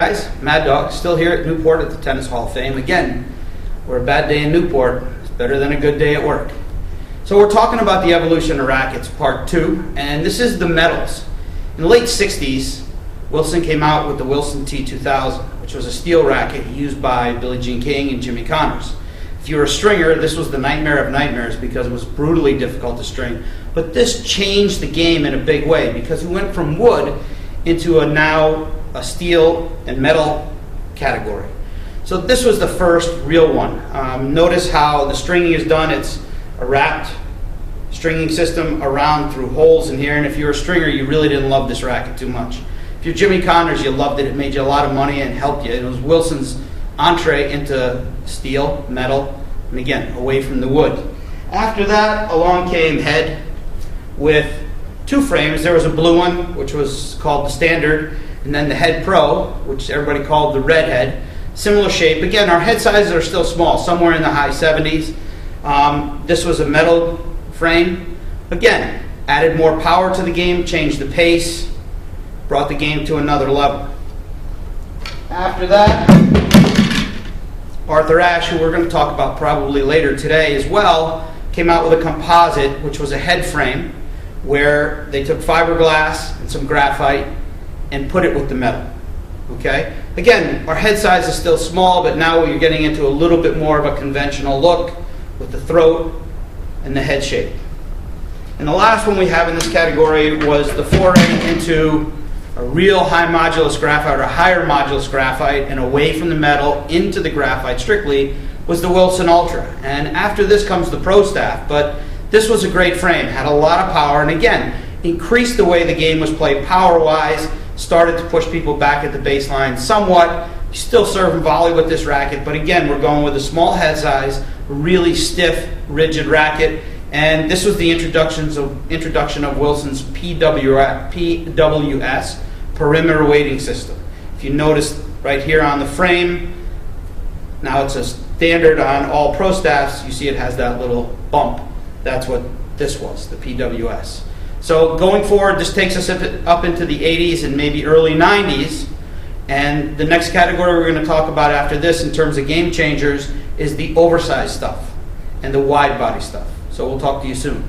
Guys, Mad Dog, still here at Newport at the Tennis Hall of Fame. Again, we're a bad day in Newport. It's better than a good day at work. So we're talking about the evolution of rackets, part 2, and this is the metals. In the late 60s, Wilson came out with the Wilson T2000, which was a steel racket used by Billie Jean King and Jimmy Connors. If you were a stringer, this was the nightmare of nightmares because it was brutally difficult to string. But this changed the game in a big way because we went from wood into a steel and metal category. So this was the first real one. Notice how the stringing is done. It's a wrapped stringing system around through holes in here, and if you're a stringer, you really didn't love this racket too much. If you're Jimmy Connors, you loved it. It made you a lot of money and helped you. It was Wilson's entree into steel, metal, and again, away from the wood. After that, along came Head with 2 frames. There was a blue one, which was called the Standard, and then the Head Pro, which everybody called the Red Head. Similar shape. Again, our head sizes are still small, somewhere in the high 70s. This was a metal frame. Again, added more power to the game, changed the pace, brought the game to another level. After that, Arthur Ashe, who we're going to talk about probably later today as well, came out with a composite, which was a head frame, where they took fiberglass and some graphite and put it with the metal. Okay? Again, our head size is still small, but now you're getting into a little bit more of a conventional look with the throat and the head shape. And the last one we have in this category was the foray into a real high modulus graphite or higher modulus graphite and away from the metal into the graphite strictly was the Wilson Ultra. And after this comes the Pro Staff, but this was a great frame, had a lot of power, and again, increased the way the game was played power-wise, started to push people back at the baseline somewhat. You still serve and volley with this racket, but again, we're going with a small head size, really stiff, rigid racket, and this was the introduction of Wilson's PWS, perimeter weighting system. If you notice right here on the frame, now it's a standard on all Pro Staffs, you see it has that little bump. That's what this was, the PWS. So going forward, this takes us up into the 80s and maybe early 90s. And the next category we're going to talk about after this in terms of game changers is the oversized stuff and the wide body stuff. So we'll talk to you soon.